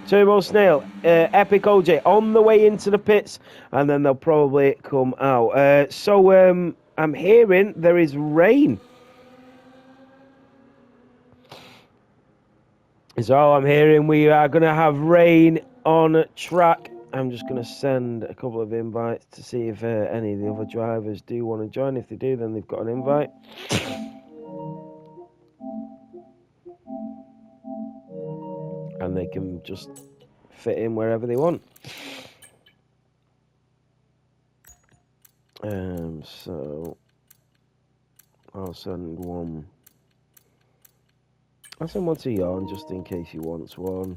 Turbo Snail, Epic OJ on the way into the pits, and then they'll probably come out. So I'm hearing there is rain. So I'm hearing we are going to have rain on track. I'm just going to send a couple of invites to see if any of the other drivers do want to join. If they do, then they've got an invite. And they can just fit in wherever they want. So I'll send one. I'll send one to Jan just in case he wants one.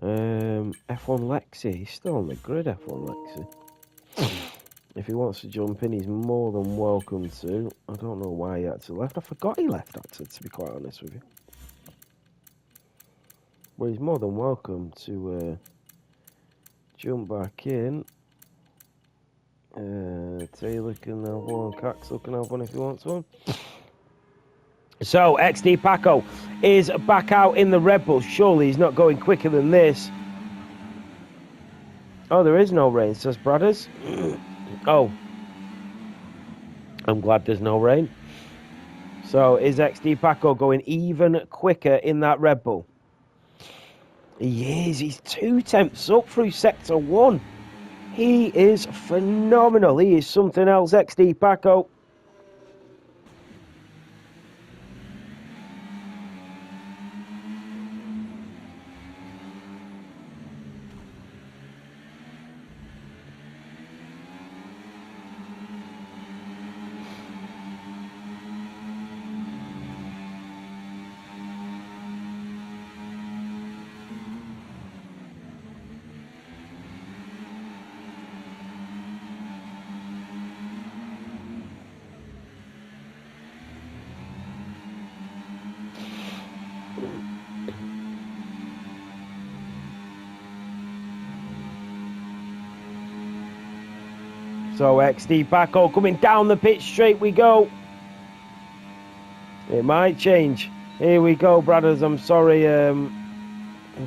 F1 Lexi, he's still on the grid, F1 Lexi. If he wants to jump in, he's more than welcome to. I don't know why he actually left. I forgot he left, actually, to be quite honest with you. But he's more than welcome to jump back in. Taylor can have one, Caxel can have one if he wants one. So, XD Paco is back out in the Red Bull. Surely he's not going quicker than this. Oh, there is no rain, says Brothers. Oh. I'm glad there's no rain. So, is XD Paco going even quicker in that Red Bull? He is. He's 2 tenths up through Sector 1. He is phenomenal. He is something else, XD Paco. So XD Paco coming down the pitch straight we go. It might change. Here we go, brothers. I'm sorry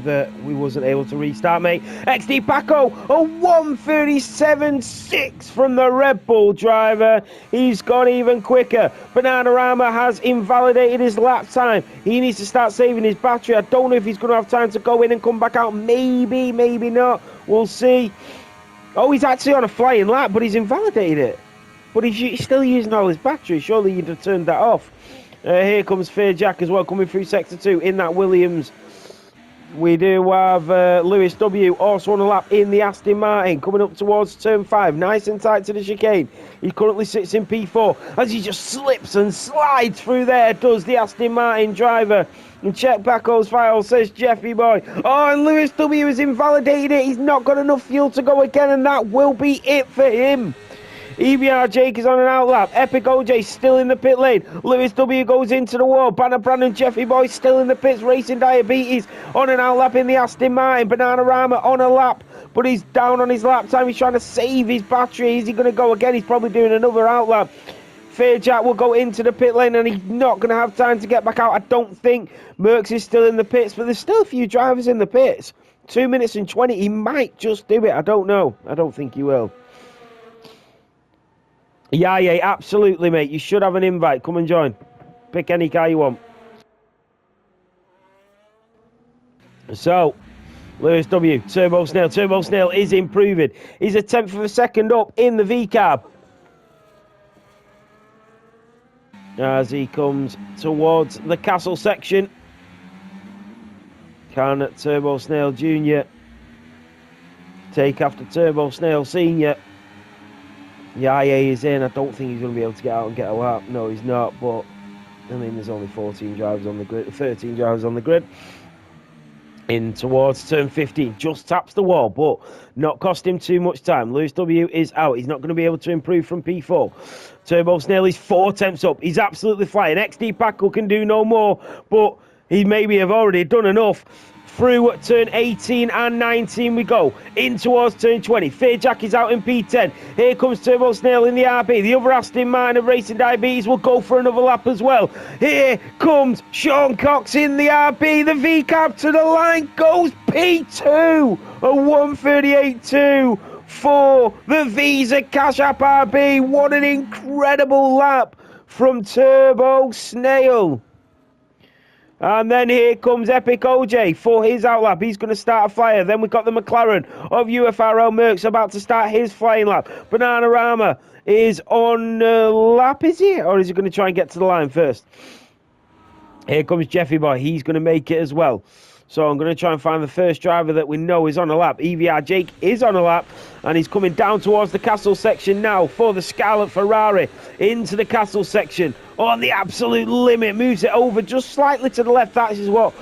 that we wasn't able to restart, mate. XD Paco, a 1:37.6 from the Red Bull driver. He's gone even quicker. Bananarama has invalidated his lap time. He needs to start saving his battery. I don't know if he's going to have time to go in and come back out. Maybe, maybe not. We'll see. Oh, he's actually on a flying lap, but he's invalidated it. But he's still using all his battery. Surely you'd have turned that off. Here comes Fair Jack as well, coming through Sector 2 in that Williams. We do have Lewis W. also on a lap in the Aston Martin, coming up towards Turn 5. Nice and tight to the chicane. He currently sits in P4 as he just slips and slides through there, does the Aston Martin driver. And check Paco's file, says Jeffy boy. Oh, and Lewis W. has invalidated it. He's not got enough fuel to go again, and that will be it for him. EBR Jake is on an outlap. Epic OJ still in the pit lane. Lewis W goes into the wall. Banner Brandon Jeffy boy still in the pits. Racing Diabetes on an outlap in the Aston Martin. Bananarama on a lap, but he's down on his lap time. He's trying to save his battery. Is he going to go again? He's probably doing another outlap. Fair Jack will go into the pit lane and he's not going to have time to get back out. I don't think Merckx is still in the pits, but there's still a few drivers in the pits. 2 minutes and 20. He might just do it. I don't know. I don't think he will. Yeah, absolutely, mate. You should have an invite. Come and join. Pick any car you want. So, Lewis W, Turbo Snail. Turbo Snail is improving. He's a tenth of a second up in the V-Cab. As he comes towards the castle section. Can Turbo Snail Jr. take after Turbo Snail Sr.? Yeah, he's in. I don't think he's going to be able to get out and get a lap. No, he's not. But, I mean, there's only 14 drivers on the grid. 13 drivers on the grid. In towards turn 15. Just taps the wall, but not cost him too much time. Lewis W is out. He's not going to be able to improve from P4. Turbo Snail is 4 tenths up. He's absolutely flying. XD Paco can do no more, but he maybe have already done enough. through turn 18 and 19 we go. In towards turn 20. Fairjack is out in P10. Here comes Turbo Snail in the RB. The other Aston Martin of Racing Diabetes will go for another lap as well. Here comes Sean Cox in the RB. The V-cab to the line goes P2. A 1:38.2 for the Visa Cash App RB. What an incredible lap from Turbo Snail. And then here comes Epic OJ for his outlap. He's going to start a flyer. Then we've got the McLaren of UFRL Merckx about to start his flying lap. Bananarama is on lap, is he? Or is he going to try and get to the line first? Here comes Jeffy Boy. He's going to make it as well. So I'm going to try and find the first driver that we know is on a lap. EVR Jake is on a lap, and he's coming down towards the castle section now for the Scarlet Ferrari. Into the castle section on the absolute limit. Moves it over just slightly to the left. That is what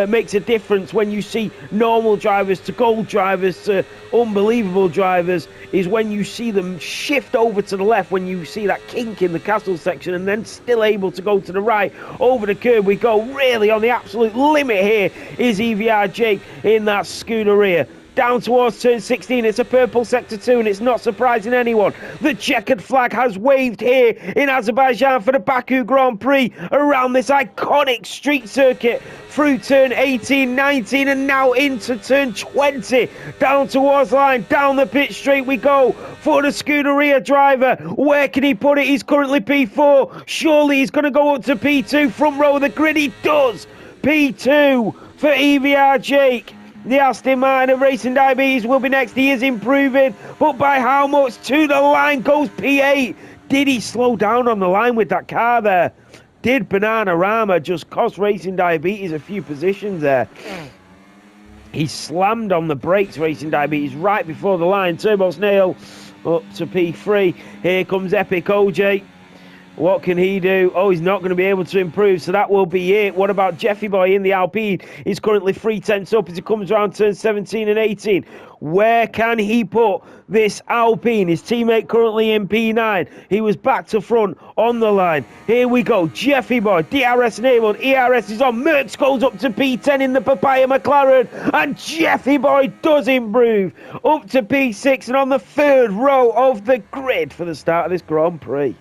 makes a difference when you see normal drivers to gold drivers to unbelievable drivers, is when you see them shift over to the left, when you see that kink in the castle section, and then still able to go to the right. Over the curb we go. Really on the absolute limit here is EVR Jake in that Scuderia. Down towards turn 16, it's a purple sector 2, and it's not surprising anyone. The checkered flag has waved here in Azerbaijan for the Baku Grand Prix around this iconic street circuit through turn 18, 19, and now into turn 20. Down towards the line, down the pit straight we go for the Scuderia driver. Where can he put it? He's currently P4. Surely he's going to go up to P2. Front row of the grid, he does. P2 for EVR Jake. The Aston Martin of Racing Diabetes will be next. He is improving, but by how much? To the line goes P8. Did he slow down on the line with that car there? Did Bananarama just cost Racing Diabetes a few positions there? He slammed on the brakes, Racing Diabetes, right before the line. Turbo Snail up to P3. Here comes Epic OJ. What can he do? Oh, he's not going to be able to improve, so that will be it. What about Jeffy Boy in the Alpine? He's currently 3/10 up as he comes around turn 17 and 18. Where can he put this Alpine? His teammate currently in P9. He was back to front on the line. Here we go. Jeffy Boy, DRS enabled. ERS is on. Merckx goes up to P10 in the Papaya McLaren. And Jeffy Boy does improve up to P6 and on the third row of the grid for the start of this Grand Prix.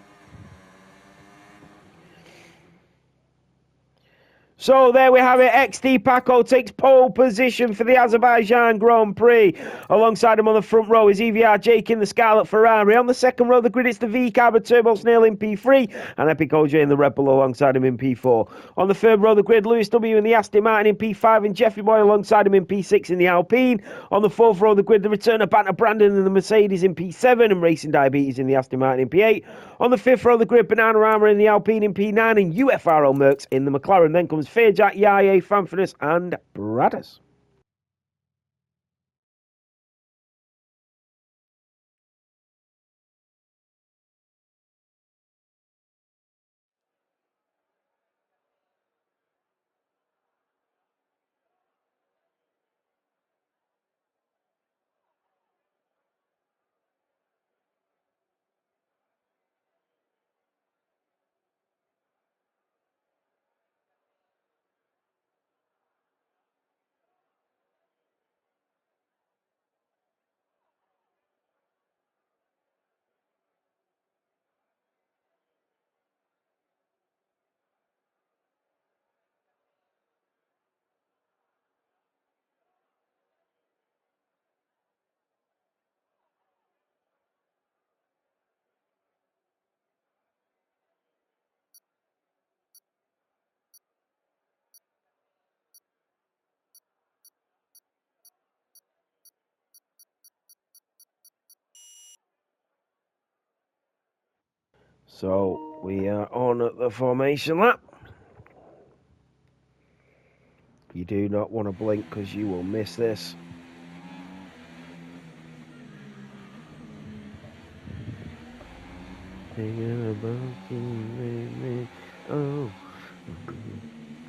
So there we have it. XD Paco takes pole position for the Azerbaijan Grand Prix. Alongside him on the front row is EVR Jake in the Scarlet Ferrari. On the second row of the grid, it's the V-Cab of Turbo Snail in P3 and Epic OJ in the Red Bull alongside him in P4. On the third row of the grid, Lewis W in the Aston Martin in P5 and Jeffy Boy alongside him in P6 in the Alpine. On the fourth row of the grid, the return of Banter Brandon in the Mercedes in P7 and Racing Diabetes in the Aston Martin in P8. On the fifth row of the grid, Bananarama in the Alpine in P9 and UFRL Merckx in the McLaren. Then comes Fairjack, Yaye, Fanfurness and Bradders. So we are on at the formation lap. You do not want to blink because you will miss this. Oh.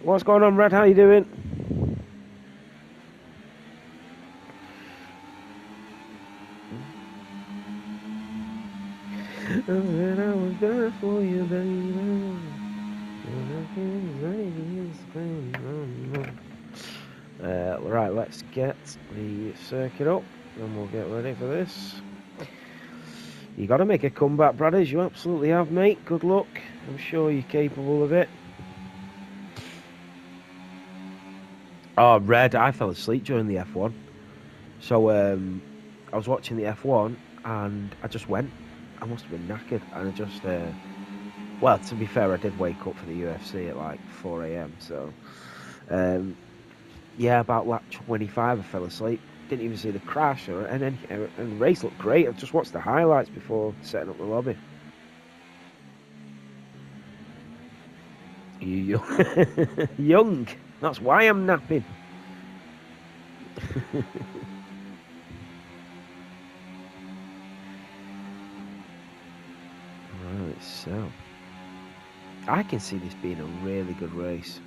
What's going on, Red? How you doing? I was there for you, baby. Right, let's get the circuit up and we'll get ready for this. You got to make a comeback, Bradders. You absolutely have, mate. Good luck. I'm sure you're capable of it. Oh, Red, I fell asleep during the F1. So I was watching the F1 and I just went. I must have been knackered. And I just, well, to be fair, I did wake up for the UFC at like 4 a.m. So, yeah, about lap 25 I fell asleep. Didn't even see the crash, and the race looked great. I just watched the highlights before setting up the lobby. You young. That's why I'm napping. Right, so I can see this being a really good race.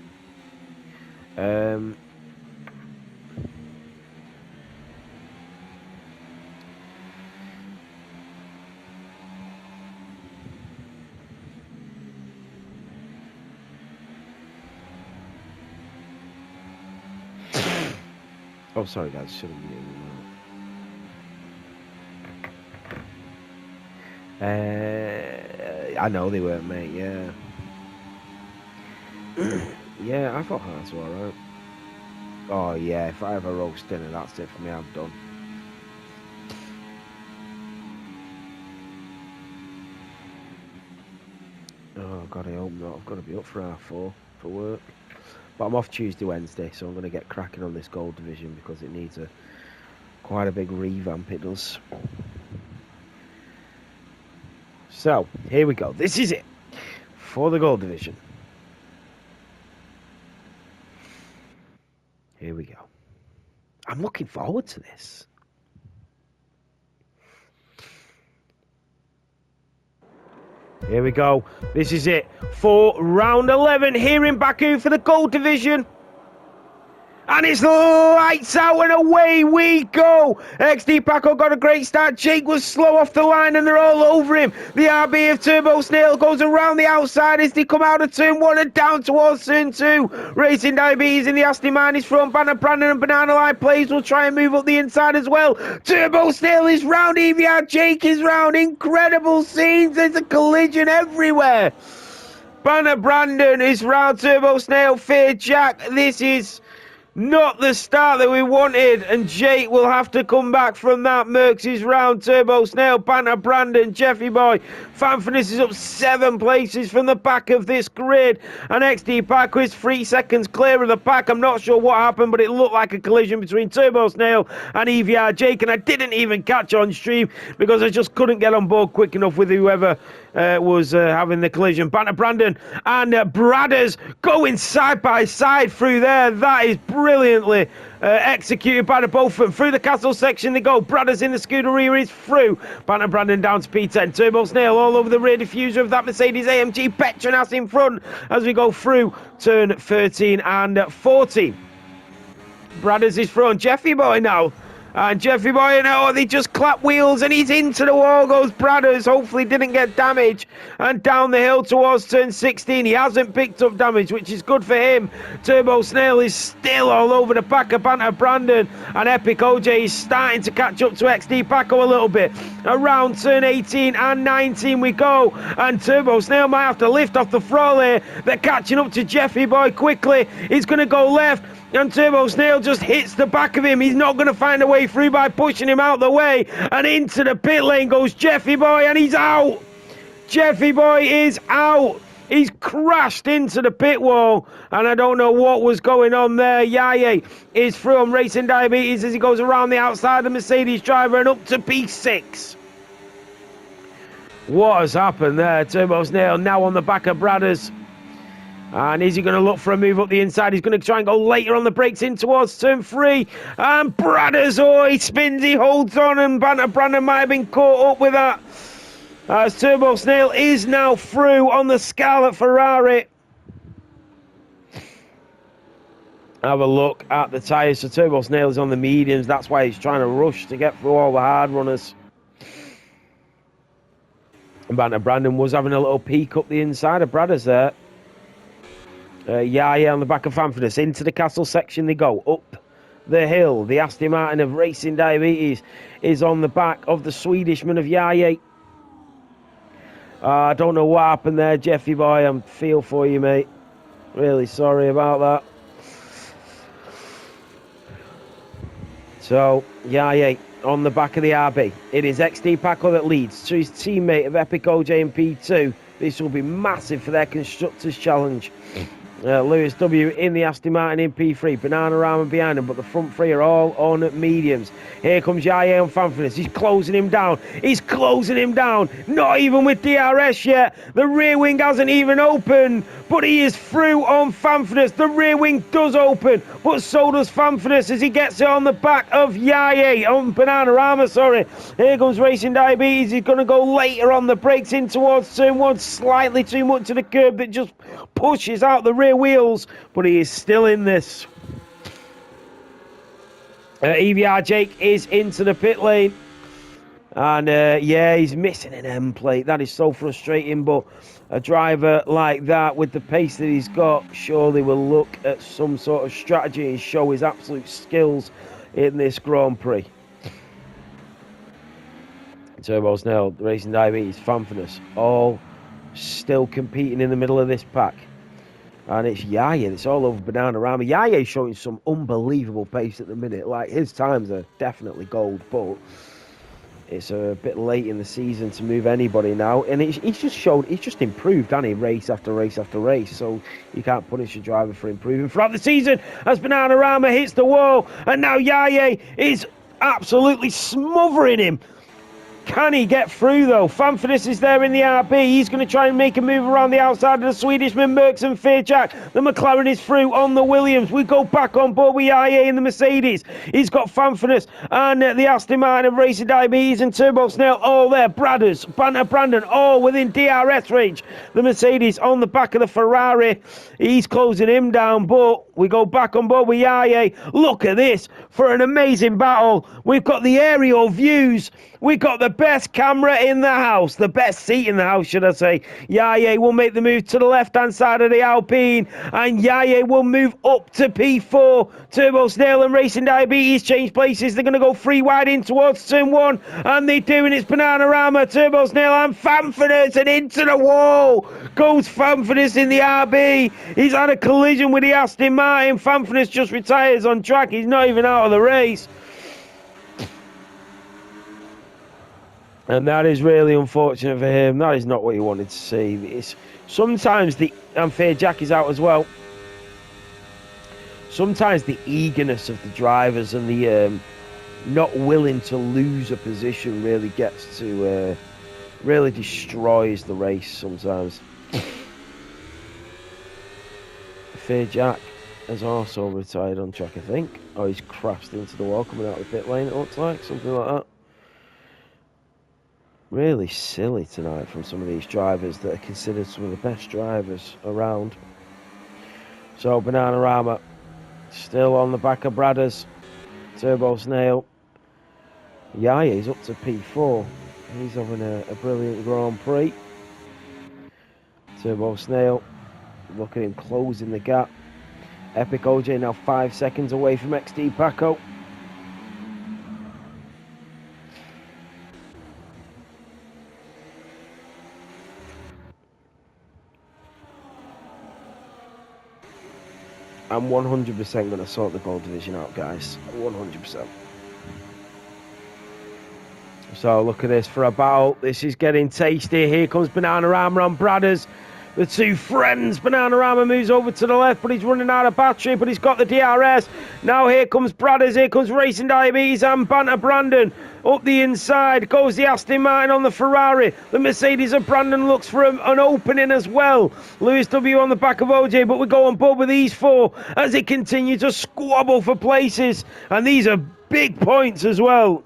Oh, sorry guys, shouldn't be doing that. I know they weren't, mate, yeah. Yeah, I thought Hearts were alright. Oh yeah, if I have a roast dinner, that's it for me, I'm done. Oh god, I hope not. I've got to be up for 4:30 for work. But I'm off Tuesday, Wednesday, so I'm going to get cracking on this gold division because it needs quite a big revamp, it does. So, here we go. This is it for the gold division. Here we go. I'm looking forward to this. Here we go. This is it for round 11 here in Baku for the gold division. And it's lights out and away we go. XD Paco got a great start. Jake was slow off the line and they're all over him. The RB of Turbo Snail goes around the outside as they come out of turn 1 and down towards turn 2. Racing Diabetes in the Aston Martin's front. Banner Brandon and Banana Light Plays will try and move up the inside as well. Turbo Snail is round. EVR Jake is round. Incredible scenes. There's a collision everywhere. Banner Brandon is round. Turbo Snail, Fear Jack. This is not the start that we wanted, and Jake will have to come back from that. Mercs is round. Turbo Snail, Banner Brandon, Jeffy Boy. Fanfitness is up 7 places from the back of this grid, and XD Pack is 3 seconds clear of the pack. I'm not sure what happened, but it looked like a collision between Turbo Snail and EVR Jake, and I didn't even catch on stream because I just couldn't get on board quick enough with whoever was having the collision. Banner Brandon and Bradders going side by side through there. That is brilliantly executed by the both of them. Through the castle section they go. Bradders in the Scuderia is through. Banner Brandon down to P10. Turbo Snail all over the rear diffuser of that Mercedes AMG. Petronas in front as we go through turn 13 and 14. Bradders is front. Jeffy Boy now. And Jeffy Boy, they just clap wheels and he's into the wall, goes Bradders. Hopefully didn't get damage. And down the hill towards turn 16. He hasn't picked up damage, which is good for him. Turbo Snail is still all over the back of Banter Brandon. And Epic OJ is starting to catch up to XD Paco a little bit. Around turn 18 and 19 we go. And Turbo Snail might have to lift off the throttle here. They're catching up to Jeffy Boy quickly. He's going to go left. And Turbo Snail just hits the back of him. He's not going to find a way through by pushing him out the way. And into the pit lane goes Jeffy Boy, and he's out. Jeffy Boy is out. He's crashed into the pit wall, and I don't know what was going on there. Yaye is through on Racing Diabetes as he goes around the outside, the Mercedes driver, and up to P6. What has happened there? Turbo Snail now on the back of Bradders. And is he going to look for a move up the inside? He's going to try and go later on the brakes in towards turn 3. And Bradders, he spins, he holds on, and Banter Brandon might have been caught up with that. As Turbo Snail is now through on the Scarlet Ferrari. Have a look at the tyres. So Turbo Snail is on the mediums. That's why he's trying to rush to get through all the hard runners. And Banter Brandon was having a little peek up the inside of Bradders there. Yeah, on the back of Fanfitness. Into the castle section they go. Up the hill. The Aston Martin of Racing Diabetes is on the back of the Swedishman of Yaye. I don't know what happened there, Jeffy boy. I feel for you, mate. Really sorry about that. So, Yaye on the back of the RB. It is XD Paco that leads to his teammate of Epic OJ in P2. This will be massive for their Constructors Challenge. Lewis W in the Aston Martin in P3. Bananarama behind him, but the front three are all on mediums. Here comes Yaye on Fanfitness. He's closing him down. He's closing him down. Not even with DRS yet. The rear wing hasn't even opened, but he is through on Fanfitness. The rear wing does open, but so does Fanfitness as he gets it on the back of Yaye. On Bananarama, sorry. Here comes Racing Diabetes. He's going to go later on the brakes in towards turn one. Slightly too much to the curb that just pushes out the rear wheels, but he is still in this. EVR Jake is into the pit lane, and yeah, he's missing an M plate. That is so frustrating, but a driver like that with the pace that he's got surely will look at some sort of strategy and show his absolute skills in this Grand Prix. Turbo Snail, Racing Diabetes, Fanfitness, all still competing in the middle of this pack. And it's Yaye, it's all over Bananarama. Yaye's showing some unbelievable pace at the minute. Like, his times are definitely gold, but it's a bit late in the season to move anybody now. And he's just improved, hasn't he? Race after race after race. So you can't punish a driver for improving throughout the season as Bananarama hits the wall. And now Yaye is absolutely smothering him. Can he get through, though? Fanfitness is there in the RB. He's going to try and make a move around the outside of the Swedishman, Merckx and Fairjack. The McLaren is through on the Williams. We go back on board with Yaye in the Mercedes. He's got Fanfitness and the Aston Martin of Racing Diabetes and Turbo Snail all there. Bradders, Banter Brandon, all within DRS range. The Mercedes on the back of the Ferrari. He's closing him down, but we go back on board with Yaye. Look at this for an amazing battle. We've got the aerial views. We've got the best camera in the house, the best seat in the house, should I say. Yaye will make the move to the left-hand side of the Alpine, and Yaye will move up to P4. Turbo Snail and Racing Diabetes change places. They're going to go three wide in towards turn one, and they do, and it's Bananarama, Turbo Snail, and Fanfitness, and into the wall goes Fanfitness in the RB. He's had a collision with the Aston Martin. Fanfitness just retires on track. He's not even out of the race. And that is really unfortunate for him. That is not what you wanted to see. It's sometimes Fair Jack is out as well. Sometimes the eagerness of the drivers and the not willing to lose a position really gets to really destroys the race sometimes. Fair Jack has also retired on track, I think. Oh, he's crashed into the wall coming out of the pit lane, it looks like, something like that. Really silly tonight from some of these drivers that are considered some of the best drivers around. So Bananarama still on the back of Bradders. Turbo Snail. Yaye's up to P4. He's having a brilliant Grand Prix. Turbo Snail. Look at him closing the gap. Epic OJ now 5 seconds away from XD Paco. I'm 100% going to sort the gold division out, guys. 100%. So look at this for a battle. This is getting tasty. Here comes Bananarama on Bradders. The two friends. Bananarama moves over to the left, but he's running out of battery, but he's got the DRS. Now here comes Bradders. Here comes Racing Diabetes and Banter Brandon. Up the inside goes the Aston Martin on the Ferrari. The Mercedes of Brandon looks for an opening as well. Lewis W on the back of OJ, but we go on board with these four as they continue to squabble for places. And these are big points as well.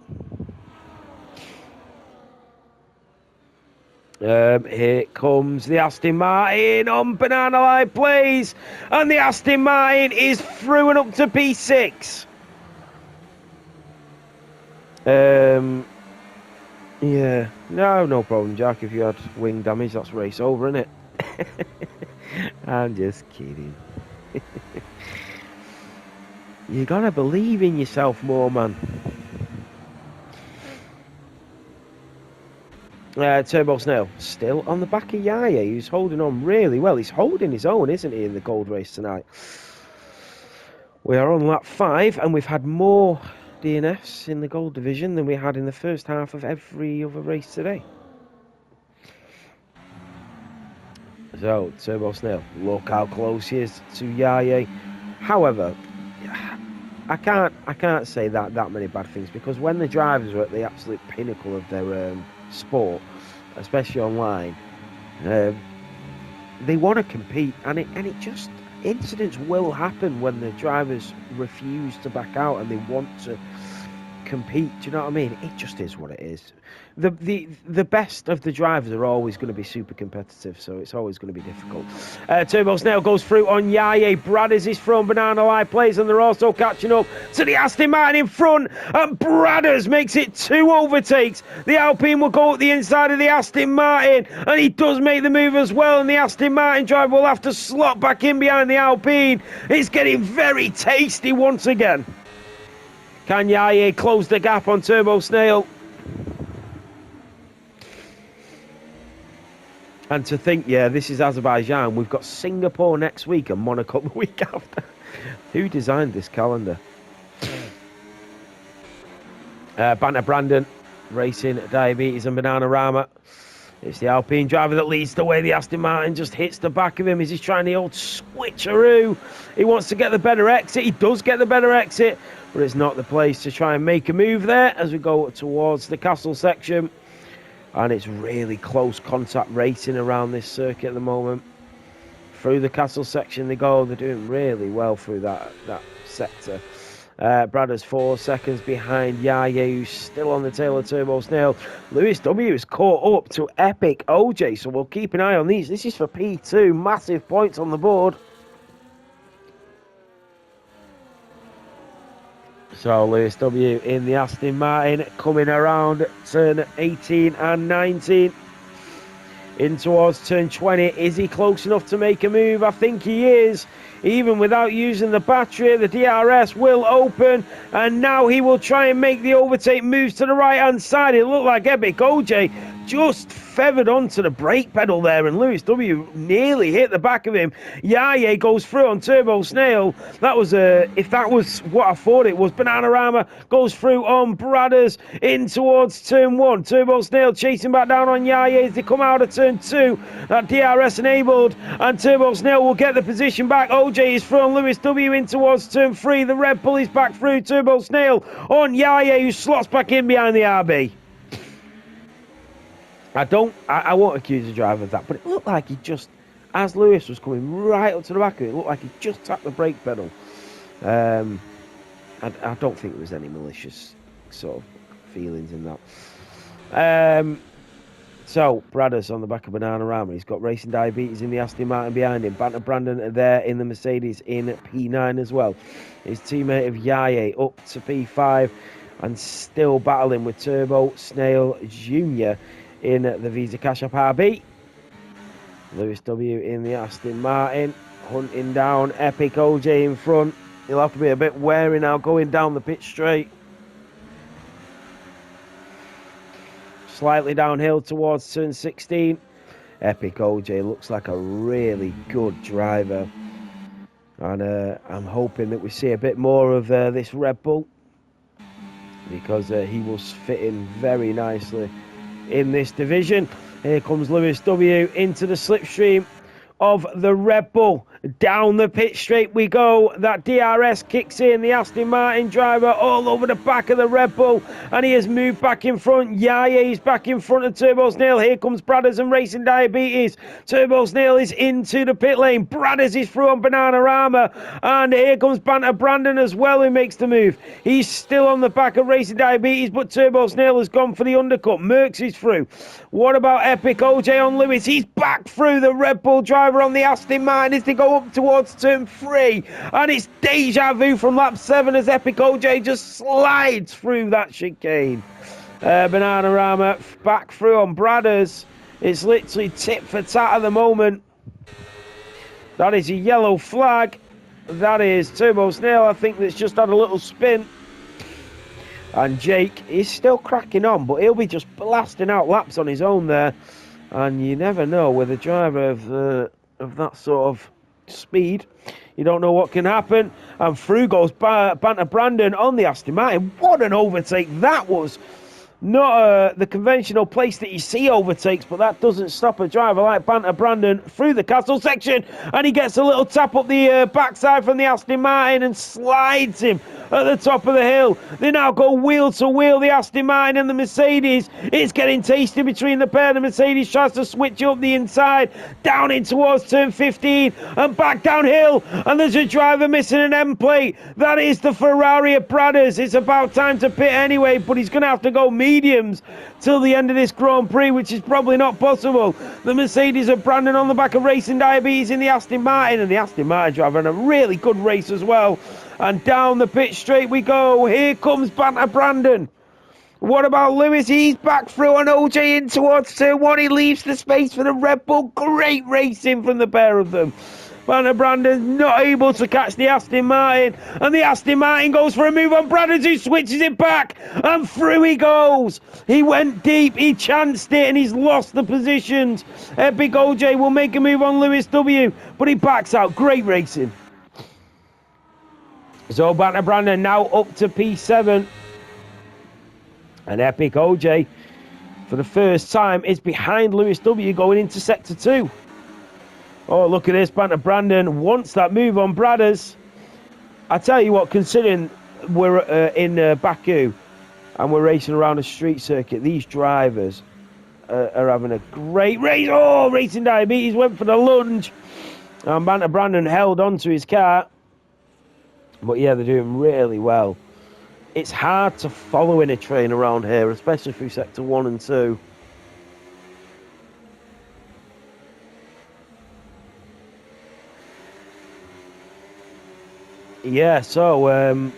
Here comes the Aston Martin on Banana Light Blaze. And the Aston Martin is through and up to P6. Yeah, no problem, Jack. If you had wing damage, that's race over, innit? I'm just kidding. You gotta believe in yourself more, man. Turbo Snail still on the back of Yaya, who's holding on really well. He's holding his own, isn't he, in the gold race tonight? We are on lap 5, and we've had more DNFs in the gold division than we had in the first half of every other race today. So, Turbo Snail, look how close he is to Yaya. However, I can't say that many bad things, because when the drivers are at the absolute pinnacle of their sport, especially online, they want to compete, and it just, incidents will happen when the drivers refuse to back out and they want to compete. Do you know what I mean? It just is what it is. The best of the drivers are always going to be super competitive, so it's always going to be difficult. Turbo Snail goes through on Yaya. Bradders is from Banana Live plays, and they're also catching up to the Aston Martin in front, and Bradders makes it 2 overtakes. The Alpine will go up the inside of the Aston Martin, and he does make the move as well, and the Aston Martin driver will have to slot back in behind the Alpine. It's getting very tasty once again. Can Yaya close the gap on Turbo Snail? And to think, yeah, this is Azerbaijan. We've got Singapore next week and Monaco the week after. Who designed this calendar? Banter Brandon racing Diabetes and Bananarama. It's the Alpine driver that leads the way. The Aston Martin just hits the back of him as he's trying the old switcheroo. He wants to get the better exit. He does get the better exit, but it's not the place to try and make a move there as we go towards the castle section. And it's really close contact racing around this circuit at the moment. Through the castle section they go. They're doing really well through that sector. Bradders 4 seconds behind Yaya, who's still on the tail of Turbo Snail. Lewis W is caught up to Epic OJ, so we'll keep an eye on these. This is for P2. Massive points on the board. So Lewis W in the Aston Martin, coming around turn 18 and 19. In towards turn 20. Is he close enough to make a move? I think he is. Even without using the battery, the DRS will open, and now he will try and make the overtake moves to the right-hand side. It looked like Epic OJ just feathered onto the brake pedal there, and Lewis W nearly hit the back of him. Yaya goes through on Turbo Snail. That was if that was what I thought it was. Bananarama goes through on Bradders in towards turn 1. Turbo Snail chasing back down on Yaya as they come out of turn 2. That DRS enabled, and Turbo Snail will get the position back. OJ is through on Lewis W in towards turn 3. The Red Bull is back through. Turbo Snail on Yaya, who slots back in behind the RB. I won't accuse the driver of that, but it looked like he just, as Lewis was coming right up to the back of it, looked like he just tapped the brake pedal. I don't think there was any malicious sort of feelings in that. So, Bradders on the back of Bananarama. He's got Racing Diabetes in the Aston Martin behind him. Banter Brandon there in the Mercedes in P9 as well. His teammate of Yaya up to P5 and still battling with Turbo Snail Jr. in the Visa Cash App RB. Lewis W in the Aston Martin, hunting down Epic OJ in front. He'll have to be a bit wary now going down the pit straight. Slightly downhill towards turn 16. Epic OJ looks like a really good driver. And I'm hoping that we see a bit more of this Red Bull, because he was fitting very nicely in this division. Here comes Lewis W into the slipstream of the Red Bull. Down the pit straight we go. That DRS kicks in. The Aston Martin driver all over the back of the Red Bull, and he has moved back in front. Yaya is back in front of Turbo Snail. Here comes Bradders and Racing Diabetes. Turbo Snail is into the pit lane. Bradders is through on Bananarama, and here comes Banter Brandon as well, who makes the move. He's still on the back of Racing Diabetes, but Turbo Snail has gone for the undercut. Merckx is through. What about Epic OJ on Lewis? He's back through the Red Bull driver on the Aston Martin as they go up towards turn 3, and it's deja vu from lap 7 as Epic OJ just slides through that chicane. Bananarama back through on Bradders. It's literally tit for tat at the moment. That is a yellow flag. That is Turbo Snail, I think, that's just had a little spin. And Jake is still cracking on, but he'll be just blasting out laps on his own there. And you never know with a driver of that sort of speed. You don't know what can happen. And through goes Banter Brandon on the Aston Martin. What an overtake that was. Not the conventional place that you see overtakes, but that doesn't stop a driver like Banter Brandon through the castle section. And he gets a little tap up the backside from the Aston Martin and slides him at the top of the hill. They now go wheel to wheel, the Aston Martin and the Mercedes. It's getting tasty between the pair. The Mercedes tries to switch up the inside, down in towards turn 15 and back downhill. And there's a driver missing an end plate. That is the Ferrari of Bradders. It's about time to pit anyway, but he's going to have to go mediums till the end of this Grand Prix, which is probably not possible. The Mercedes of Brandon on the back of Racing Diabetes in the Aston Martin, and the Aston Martin driver in a really good race as well. And down the pit straight we go. Here comes Banter Brandon. What about Lewis? He's back through and OJ in towards turn 1. He leaves the space for the Red Bull. Great racing from the pair of them. Banter Brandon's not able to catch the Aston Martin, and the Aston Martin goes for a move on Brandon, who switches it back, and through he goes. He went deep, he chanced it, and he's lost the positions. Epic OJ will make a move on Lewis W, but he backs out. Great racing. So Banter Brandon now up to P7, and Epic OJ, for the first time, is behind Lewis W going into Sector 2. Oh, look at this. Banter Brandon wants that move on Bradders. I tell you what, considering we're in Baku and we're racing around a street circuit, these drivers are having a great race. Oh, Racing Diabetes went for the lunge. And Banter Brandon held on to his car. But yeah, they're doing really well. It's hard to follow in a train around here, especially through Sector 1 and 2. Yeah, so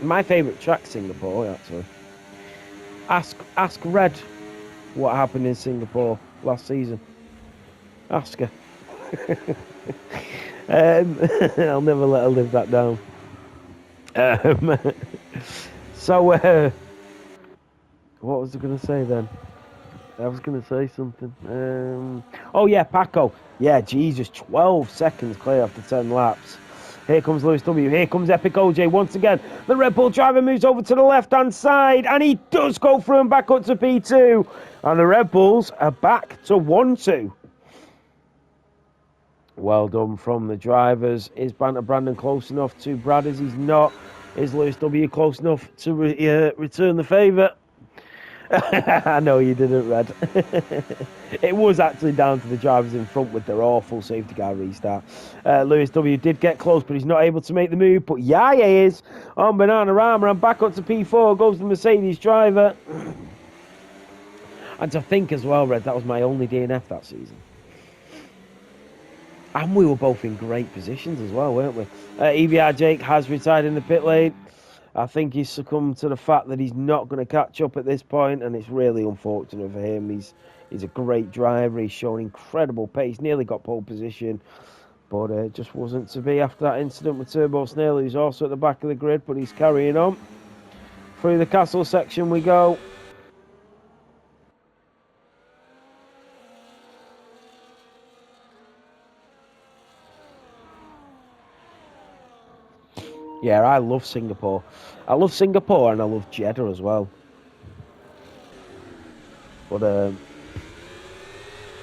my favourite track, Singapore, actually. Ask Red what happened in Singapore last season. Ask her. I'll never let her live that down. So, what was I going to say then? I was going to say something. Oh, yeah, Paco. Yeah, Jesus, 12 seconds clear after 10 laps. Here comes Lewis W. Here comes Epic OJ once again. The Red Bull driver moves over to the left-hand side, and he does go through and back up to P2. And the Red Bulls are back to 1-2. Well done from the drivers. Is Banter Brandon close enough to Bradders? He's not. Is Lewis W close enough to return the favour? I know you didn't, Red. It was actually down to the drivers in front with their awful safety car restart. Lewis W did get close, but he's not able to make the move. But Yaya is on Bananarama, and back up to P4 goes the Mercedes driver. And to think as well, Red, that was my only DNF that season. And we were both in great positions as well, weren't we? EBR Jake has retired in the pit lane. I think he's succumbed to the fact that he's not going to catch up at this point, and it's really unfortunate for him. He's a great driver. He's shown incredible pace. Nearly got pole position, but it just wasn't to be after that incident with Turbo Snail, who's also at the back of the grid, but he's carrying on. Through the castle section we go. Yeah, I love Singapore. I love Singapore and I love Jeddah as well. But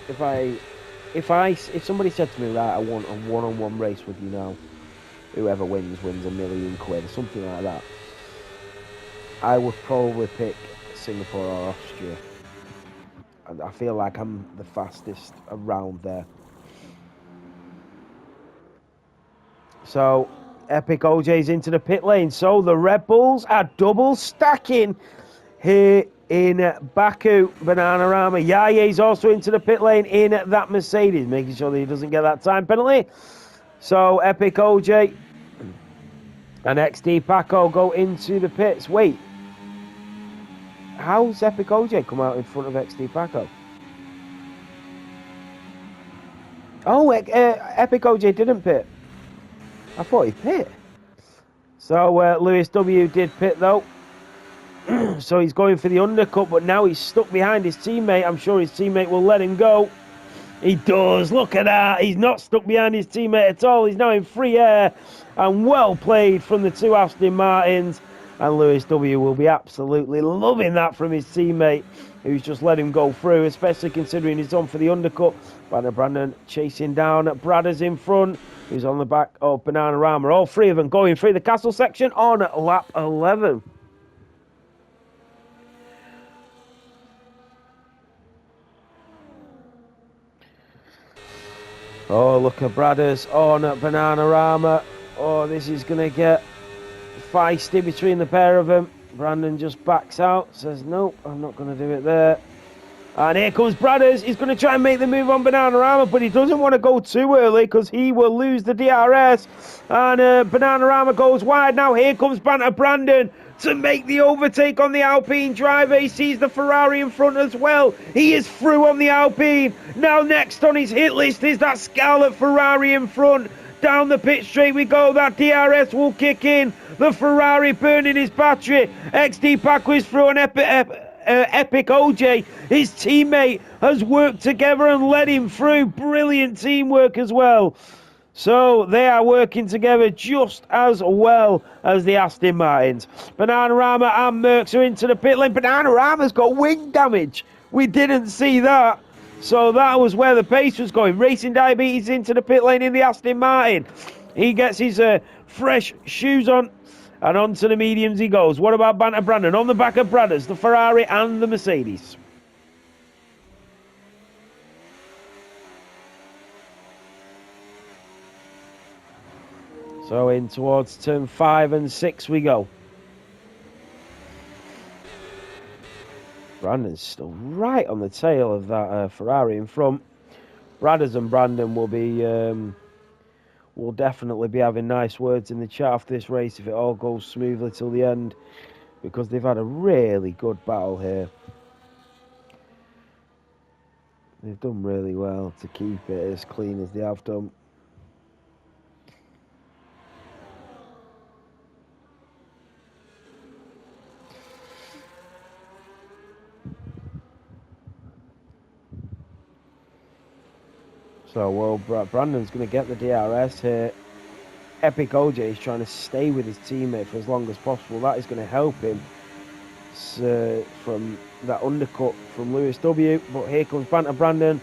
if somebody said to me, right, I want a one-on-one race with you now, whoever wins £1 million or something like that, I would probably pick Singapore or Austria. And I feel like I'm the fastest around there. So Epic OJ's into the pit lane. So the Red Bulls are double stacking here in Baku, Bananarama. Yaya's also into the pit lane in that Mercedes, making sure that he doesn't get that time penalty. So Epic OJ and XD Paco go into the pits. Wait, how's Epic OJ come out in front of XD Paco? Oh, Epic OJ didn't pit. I thought he pit. So Lewis W did pit though. So he's going for the undercut, but now he's stuck behind his teammate. I'm sure his teammate will let him go. He does. Look at that. He's not stuck behind his teammate at all. He's now in free air. And well played from the two Aston Martins. And Lewis W will be absolutely loving that from his teammate, who's just let him go through, especially considering he's on for the undercut. Brandon chasing down at Bradders in front, who's on the back of Bananarama. All three of them going through the castle section on lap 11. Oh, look at Bradders on at Bananarama. Oh, this is going to get feisty between the pair of them. Brandon just backs out, says, nope, I'm not going to do it there. And here comes Bradders. He's going to try and make the move on Bananarama, but he doesn't want to go too early because he will lose the DRS. And Bananarama goes wide. Now here comes Brandon to make the overtake on the Alpine driver. He sees the Ferrari in front as well. He is through on the Alpine. Now next on his hit list is that Scarlet Ferrari in front. Down the pit straight we go. That DRS will kick in. The Ferrari burning his battery. XD Baku is through on Epic OJ. His teammate has worked together and led him through. Brilliant teamwork as well. So they are working together just as well as the Aston Martins. Bananarama and Merckx are into the pit lane. Bananarama's got wing damage. We didn't see that. So that was where the pace was going. Racing Diabetes into the pit lane in the Aston Martin. He gets his fresh shoes on and onto the mediums he goes. What about Brandon? On the back of Bradders, the Ferrari and the Mercedes. So in towards turn 5 and 6 we go. Brandon's still right on the tail of that Ferrari in front. Bradders and Brandon will definitely be having nice words in the chat after this race if it all goes smoothly till the end, because they've had a really good battle here. They've done really well to keep it as clean as they have done. So, well, Brandon's going to get the DRS here. Epic OJ is trying to stay with his teammate for as long as possible. That is going to help him from that undercut from Lewis W. But here comes Brandon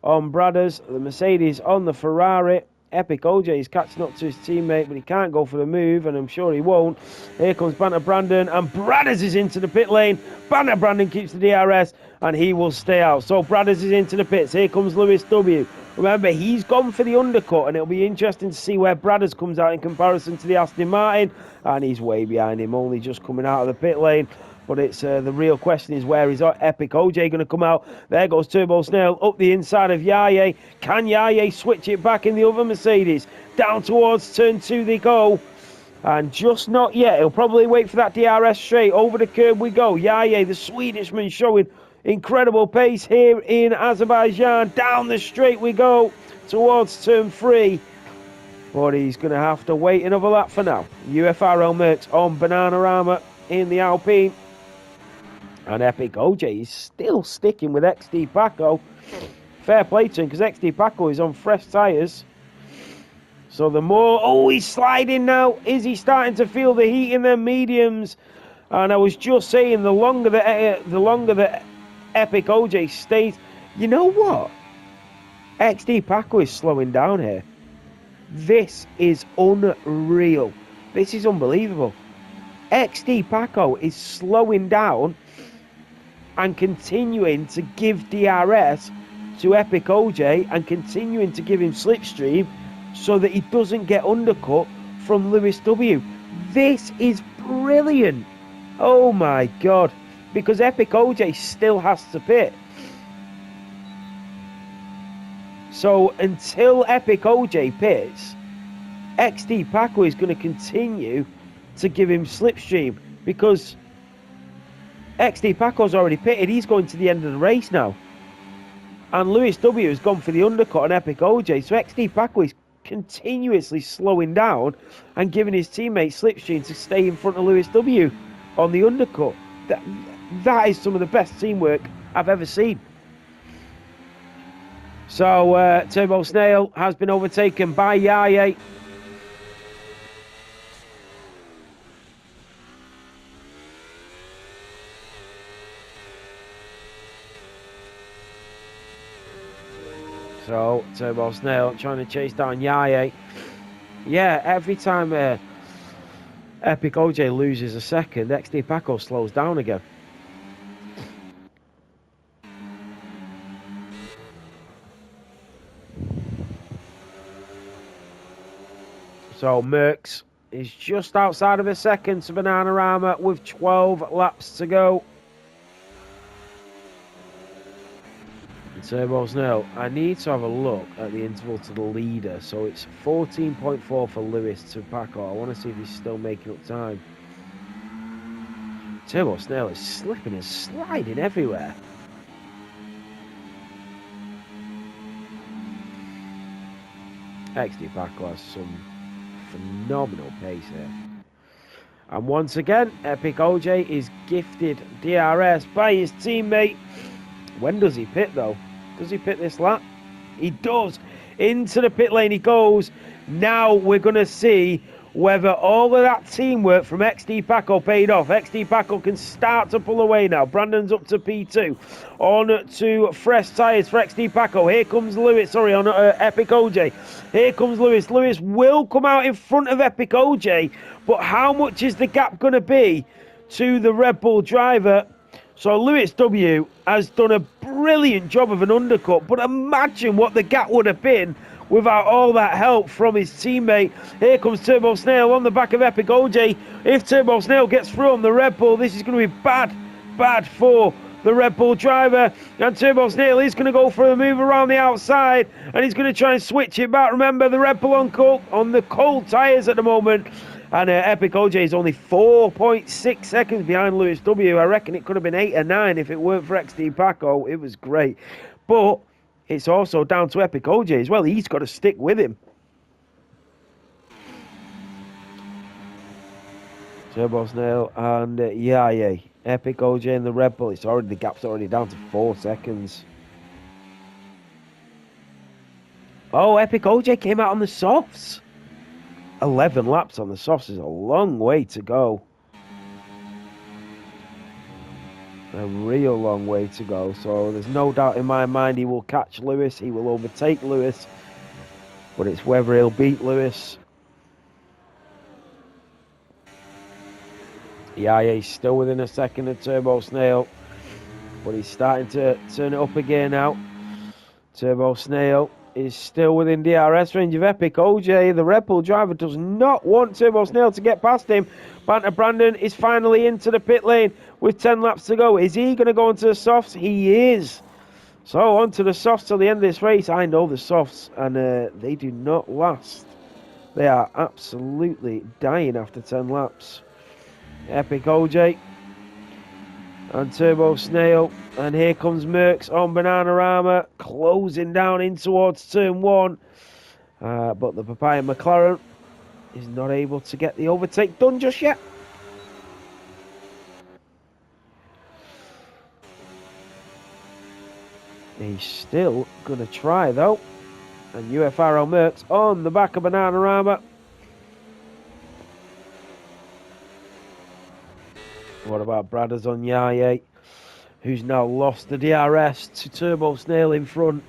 on Bradders. The Mercedes on the Ferrari. Epic OJ is catching up to his teammate, but he can't go for the move, and I'm sure he won't. Here comes Brandon, and Bradders is into the pit lane. Brandon keeps the DRS, and he will stay out. So Bradders is into the pits. Here comes Lewis W. Remember, he's gone for the undercut, and it'll be interesting to see where Bradders comes out in comparison to the Aston Martin, and he's way behind him, only just coming out of the pit lane. But it's the real question is, where is Epic OJ going to come out? There goes Turbo Snail up the inside of Yaye. Can Yaye switch it back in the other Mercedes? Down towards turn 2 they go. And just not yet. He'll probably wait for that DRS straight. Over the curb we go. Yaye, the Swedishman, showing incredible pace here in Azerbaijan. Down the straight we go towards turn 3. But he's going to have to wait another lap for now. UFRL Merckx on Bananarama in the Alpine. And Epic OJ is still sticking with XD Baku. Fair play to him, because XD Baku is on fresh tyres. So the more... Oh, he's sliding now. Is he starting to feel the heat in their mediums? And I was just saying, the longer that Epic OJ stays... You know what? XD Baku is slowing down here. This is unreal. This is unbelievable. XD Baku is slowing down and continuing to give DRS to Epic OJ and continuing to give him slipstream so that he doesn't get undercut from Lewis W. This is brilliant. Oh my God. Because Epic OJ still has to pit. So until Epic OJ pits, XD Baku is going to continue to give him slipstream, because XD Baku's already pitted. He's going to the end of the race now. And Lewis W has gone for the undercut on Epic OJ. So XD Baku is continuously slowing down and giving his teammate slipstream to stay in front of Lewis W on the undercut. That is some of the best teamwork I've ever seen. So Turbo Snail has been overtaken by Yaye. So Turbo Snail trying to chase down Yaye. Yeah, every time Epic OJ loses a second, XD Paco slows down again. So Merckx is just outside of a second to Bananarama with 12 laps to go. Turbo Snail, I need to have a look at the interval to the leader. So it's 14.4 for Lewis to Paco. I want to see if he's still making up time. Turbo Snail is slipping and sliding everywhere. XD Paco has some phenomenal pace here. And once again, Epic OJ is gifted DRS by his teammate. When does he pit though? Does he pit this lap? He does. Into the pit lane he goes. Now we're going to see whether all of that teamwork from XD Paco paid off. XD Paco can start to pull away now. Brandon's up to P2. On to fresh tyres for XD Paco. Here comes Lewis. Sorry, on Epic OJ. Here comes Lewis. Lewis will come out in front of Epic OJ. But how much is the gap going to be to the Red Bull driver? So Lewis W has done a brilliant job of an undercut, but imagine what the gap would have been without all that help from his teammate. Here comes Turbo Snail on the back of Epic OJ. If Turbo Snail gets through on the Red Bull, this is going to be bad for the Red Bull driver. And Turbo Snail is going to go for a move around the outside, and he's going to try and switch it back. Remember, the Red Bull on the cold tyres at the moment. And Epic OJ is only 4.6 seconds behind Lewis W. I reckon it could have been 8 or 9 if it weren't for XD Paco. It was great. But it's also down to Epic OJ as well. He's got to stick with him. Turbo Snail and Yaye. Epic OJ and the Red Bull. The gap's already down to 4 seconds. Oh, Epic OJ came out on the softs. 11 laps on the softs is a long way to go. A real long way to go. So there's no doubt in my mind he will catch Lewis. He will overtake Lewis. But it's whether he'll beat Lewis. Yeah, he's still within a second of Turbo Snail. But he's starting to turn it up again now. Turbo Snail is still within DRS range of Epic OJ. The Red Bull driver does not want Turbo Snail to get past him. Banter Brandon is finally into the pit lane with 10 laps to go. Is he going to go onto the softs? He is. So onto the softs till the end of this race. I know the softs, and they do not last. They are absolutely dying after 10 laps. Epic OJ and Turbo Snail, and here comes Merckx on Bananarama, closing down in towards turn 1, but the Papaya McLaren is not able to get the overtake done just yet. He's still going to try though, and UFRL Merckx on the back of Bananarama. What about Bradders on Yaye, who's now lost the DRS to Turbo Snail in front.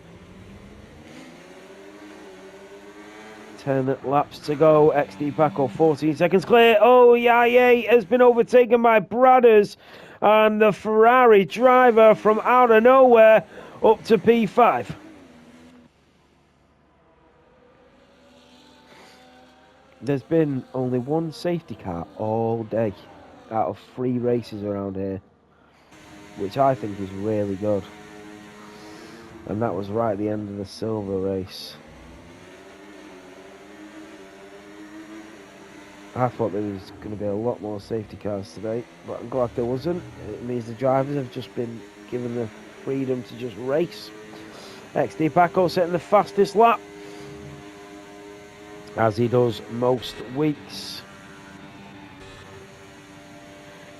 10 laps to go. XD Paco 14 seconds clear. Oh, Yaye has been overtaken by Bradders, and the Ferrari driver from out of nowhere up to P5. There's been only one safety car all day out of 3 races around here, which I think is really good. And that was right at the end of the silver race. I thought there was going to be a lot more safety cars today, but I'm glad there wasn't. It means the drivers have just been given the freedom to just race. XD Paco setting the fastest lap. as he does most weeks.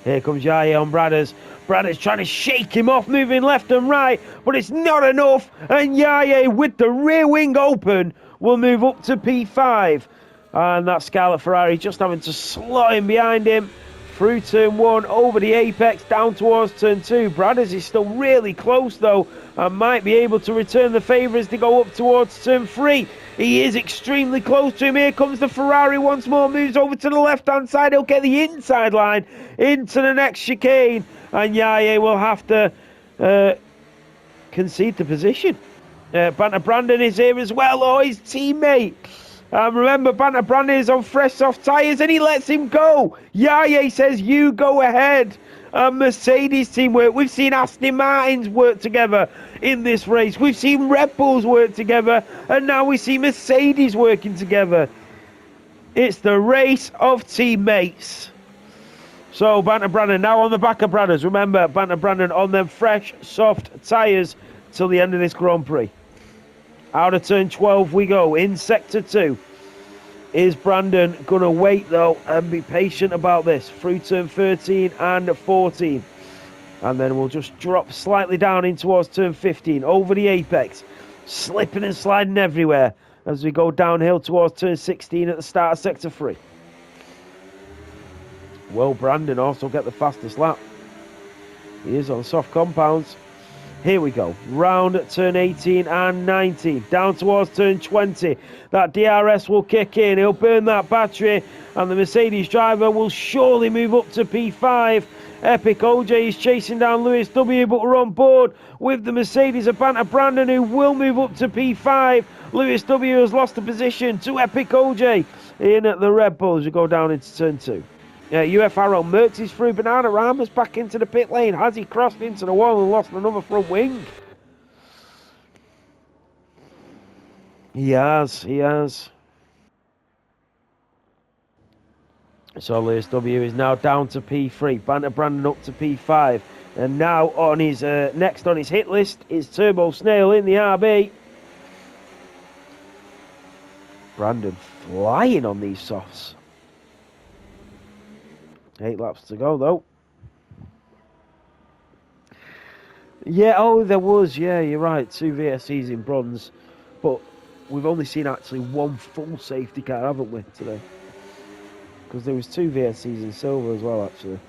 Here comes Yaya on Bradders. Bradders trying to shake him off, moving left and right, but it's not enough. And Yaya, with the rear wing open, will move up to P5. And that Scarlet Ferrari just having to slot him behind him through turn 1, over the apex, down towards turn 2. Bradders is still really close, though, and might be able to return the favour as they go up towards turn 3. He is extremely close to him. Here comes the Ferrari once more. Moves over to the left-hand side. He'll get the inside line into the next chicane. And Yaya will have to concede the position. Banter Brandon is here as well. Oh, his teammate. Remember, Banter Brandon is on fresh soft tyres and he lets him go. Yaya says, you go ahead. Mercedes teamwork. We've seen Aston Martins work together in this race. We've seen Red Bulls work together, and now we see Mercedes working together. It's the race of teammates. So Banter Brandon now on the back of Bradders. Remember, Banter Brandon on them fresh, soft tyres till the end of this Grand Prix. Out of turn 12 we go in sector 2. Is Brandon going to wait, though, and be patient about this through turn 13 and 14? And then we'll just drop slightly down in towards turn 15, over the apex, slipping and sliding everywhere as we go downhill towards turn 16 at the start of sector 3. Will Brandon also get the fastest lap? He is on soft compounds. Here we go, round turn 18 and 19, down towards turn 20. That DRS will kick in, he'll burn that battery, and the Mercedes driver will surely move up to P5. Epic OJ is chasing down Lewis W, but we're on board with the Mercedes of Banter Brandon, who will move up to P5. Lewis W has lost the position to Epic OJ in at the Red Bull as we go down into turn 2. UFRO Mertz is through. Banana Rama's back into the pit lane. Has he crossed into the wall and lost another front wing? He has. So Lewis W is now down to P3. Banter Brandon up to P5. And now on his next on his hit list is Turbo Snail in the RB. Brandon flying on these softs. 8 laps to go, though. Yeah, oh, there was. Yeah, you're right. 2 VSCs in bronze. But we've only seen actually 1 full safety car, haven't we, today? Because there was 2 VSCs in silver as well, actually.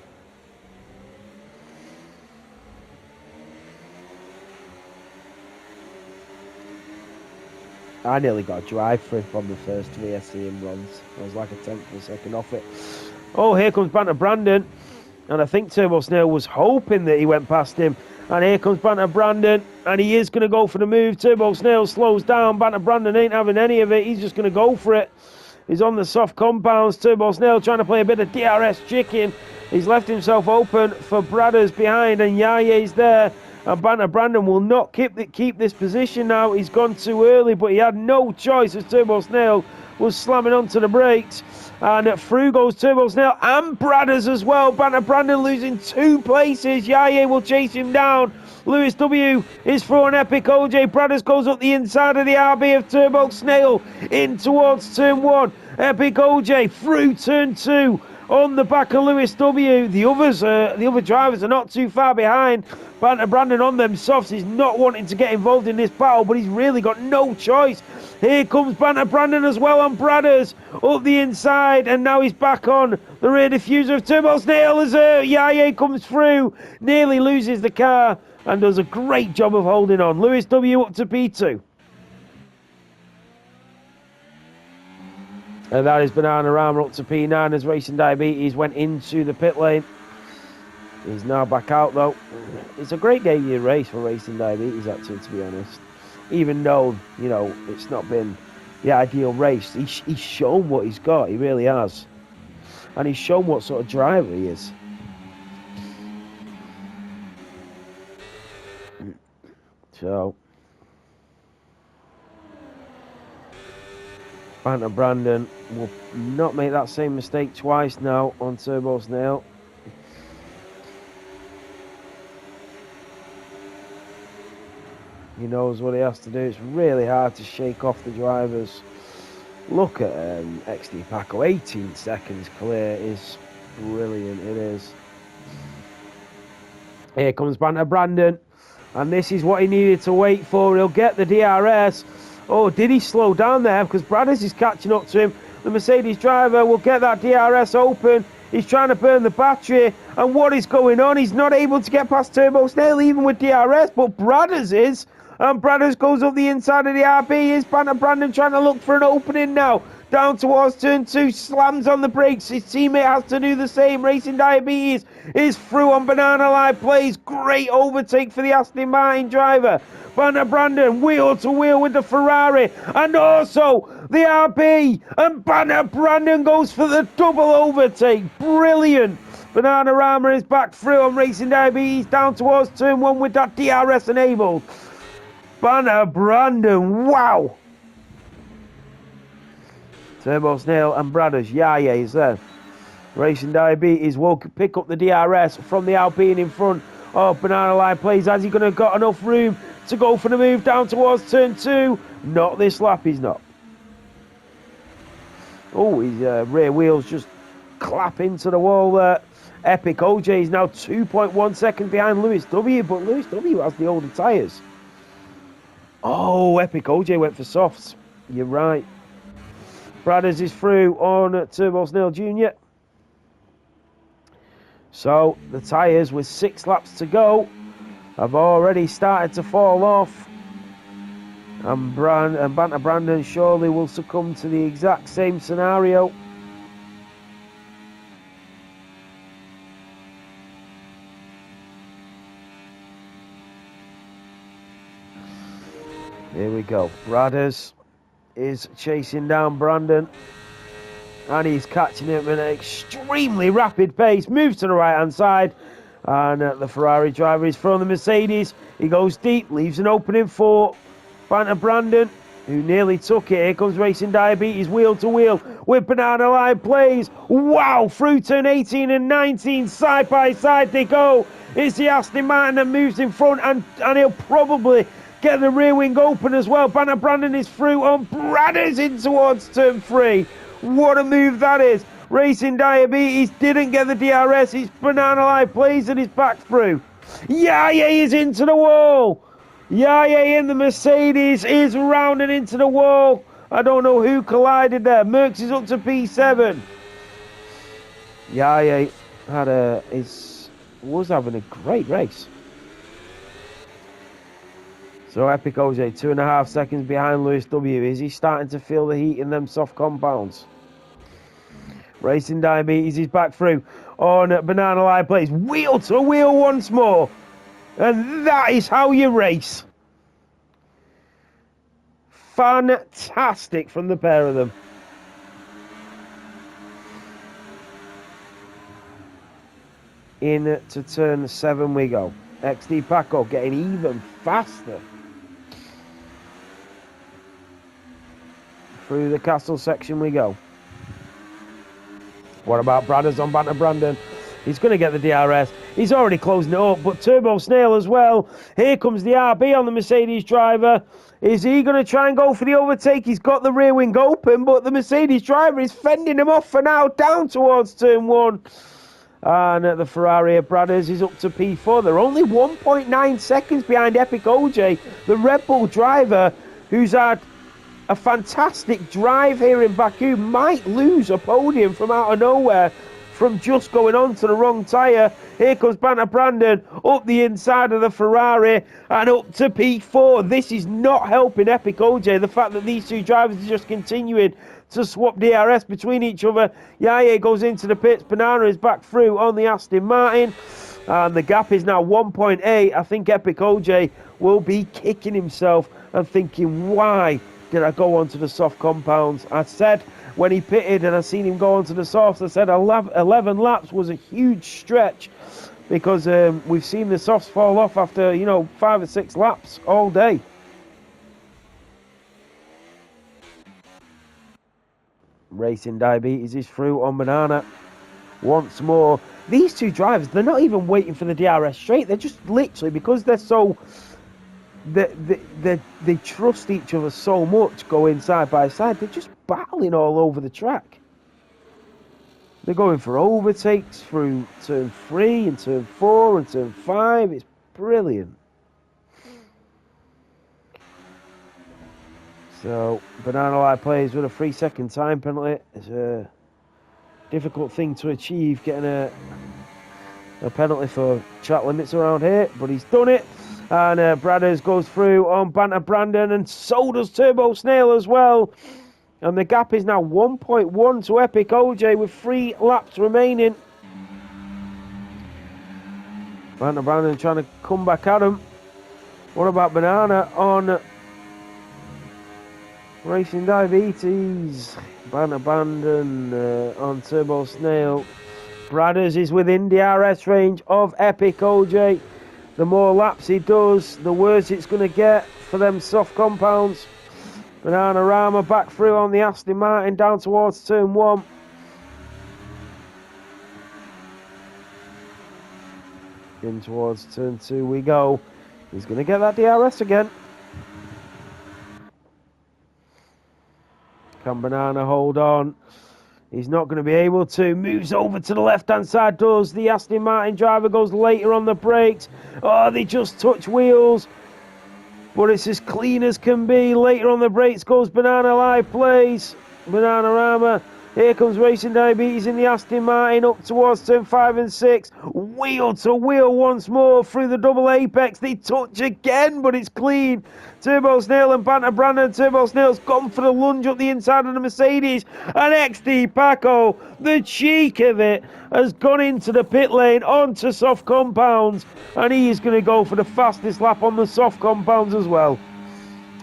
I nearly got a drive through on the first VSC in bronze. I was like a tenth of a second off it. Oh, here comes Banter Brandon. And I think Turbo Snail was hoping that he went past him. And here comes Banter Brandon. And he is going to go for the move. Turbo Snail slows down. Banter Brandon ain't having any of it. He's just going to go for it. He's on the soft compounds. Turbo Snail trying to play a bit of DRS chicken. He's left himself open for Bradders behind. And Yaya's there. And Banter Brandon will not keep this position now. He's gone too early. But he had no choice as Turbo Snail was slamming onto the brakes. And through goes Turbo Snail and Bradders as well. Banter Brandon losing 2 places. Yaya will chase him down. Lewis W is throwing Epic OJ. Bradders goes up the inside of the RB of Turbo Snail in towards turn 1. Epic OJ through turn 2 on the back of Lewis W. The other drivers are not too far behind. Banter Brandon on them softs is not wanting to get involved in this battle, but he's really got no choice. Here comes Banter Brandon as well on Bradders up the inside, and now he's back on the rear diffuser of Turbo Snail as Yaya comes through, nearly loses the car and does a great job of holding on. Lewis W up to P2. And that is Banana Rama up to P9 as Racing Diabetes went into the pit lane. He's now back out though. It's a great day-year race for Racing Diabetes actually, to be honest. Even though, you know, it's not been the ideal race, he's shown what he's got, he really has. And he's shown what sort of driver he is. So, Banter Brandon will not make that same mistake twice now on Turbo Snail. He knows what he has to do. It's really hard to shake off the drivers Look at XD Paco, 18 seconds clear is brilliant, it is. Here comes Banter Brandon, and this is what he needed to wait for. He'll get the DRS. Oh, did he slow down there? Because Bradders is catching up to him. The Mercedes driver will get that DRS open. He's trying to burn the battery, and what is going on? He's not able to get past Turbo Snail even with DRS, but Bradders is. And Bradders goes up the inside of the RB. Is Banter Brandon trying to look for an opening now? Down towards turn 2, slams on the brakes. His teammate has to do the same. Racing Diabetes is through on Banana Live Plays. Great overtake for the Aston Martin driver. Banter Brandon wheel to wheel with the Ferrari and also the RB. And Banter Brandon goes for the double overtake. Brilliant. Bananarama is back through on Racing Diabetes down towards turn 1 with that DRS enabled. Banter Brandon, wow. Turbo Snail and Bradders, yeah, is there. Racing Diabetes will pick up the DRS from the Alpine in front of Banana Live Plays. Has he going to got enough room to go for the move down towards turn 2? Not this lap, he's not. Oh, his rear wheels just clap into the wall there. Epic OJ is now 2.1 seconds behind Lewis W, but Lewis W has the older tyres. Oh, Epic OJ went for softs. You're right. Bradders is through on Turbo Snail Jr. So the tyres with 6 laps to go have already started to fall off. And Banter Brandon surely will succumb to the exact same scenario. Here we go. Bradders is chasing down Brandon. And he's catching him at an extremely rapid pace. Moves to the right-hand side. And the Ferrari driver is from the Mercedes. He goes deep, leaves an opening for Banter Brandon, who nearly took it. Here comes Racing Diabetes, wheel to wheel with Banana Live Plays. Wow, through turn 18 and 19, side by side they go. It's the Aston Martin that moves in front, and he'll probably get the rear wing open as well. Banter Brandon is through on Bradders in towards turn 3. What a move that is. Racing Diabetes didn't get the DRS. It's Banana Live Plays and he's back through. Yaya is into the wall. Yaya in the Mercedes is rounding into the wall. I don't know who collided there. Merckx is up to P7. Yaya was having a great race. So Epic OJ, 2.5 seconds behind Lewis W. Is he starting to feel the heat in them soft compounds? Racing Diabetes is back through on Banana Live Plays. Wheel to wheel once more. And that is how you race. Fantastic from the pair of them. Into turn 7 we go. XD Paco getting even faster. Through the castle section we go. What about Bradders on Banter Brandon? He's going to get the DRS. He's already closing it up, but Turbo Snail as well. Here comes the RB on the Mercedes driver. Is he going to try and go for the overtake? He's got the rear wing open, but the Mercedes driver is fending him off for now, down towards turn 1. And the Ferrari of Bradders is up to P4. They're only 1.9 seconds behind Epic OJ, the Red Bull driver, who's had a fantastic drive here in Baku, might lose a podium from out of nowhere from just going on to the wrong tyre. Here comes Banter Brandon up the inside of the Ferrari and up to P4. This is not helping Epic OJ. The fact that these two drivers are just continuing to swap DRS between each other. Yaya goes into the pits. Banana is back through on the Aston Martin. And the gap is now 1.8. I think Epic OJ will be kicking himself and thinking, why did I go onto the soft compounds? I said when he pitted and I seen him go onto the softs, I said 11 laps was a huge stretch because we've seen the softs fall off after, 5 or 6 laps all day. Racing Diabetes is through on Banana once more. These two drivers, they're not even waiting for the DRS straight. They're just literally, because they're so... They trust each other so much going side by side. They're just battling all over the track. They're going for overtakes through turn 3 and turn 4 and turn 5. It's brilliant. So, Banana Light plays with a 3-second time penalty. It's a difficult thing to achieve, getting a penalty for track limits around here, but he's done it. And Bradders goes through on Banter Brandon, and so does Turbo Snail as well. And the gap is now 1.1 to Epic OJ with 3 laps remaining. Banter Brandon trying to come back at him. What about Banana on Racing Diabetes? Banter Brandon on Turbo Snail. Bradders is within DRS range of Epic OJ. The more laps he does, the worse it's going to get for them soft compounds. Bananarama back through on the Aston Martin down towards turn 1. In towards turn 2 we go. He's going to get that DRS again. Can Banana hold on? He's not going to be able to. Moves over to the left-hand side, does. The Aston Martin driver goes later on the brakes. Oh, they just touch wheels. But it's as clean as can be. Later on the brakes goes Banana Live Plays. Bananarama. Here comes Racing Diabetes in the Aston Martin up towards turn 5 and 6. Wheel to wheel once more through the double apex. They touch again, but it's clean. Turbo Snail and Banter Brandon. Turbo Snail's gone for the lunge up the inside of the Mercedes. And XD Paco, the cheek of it, has gone into the pit lane onto soft compounds. And he is going to go for the fastest lap on the soft compounds as well.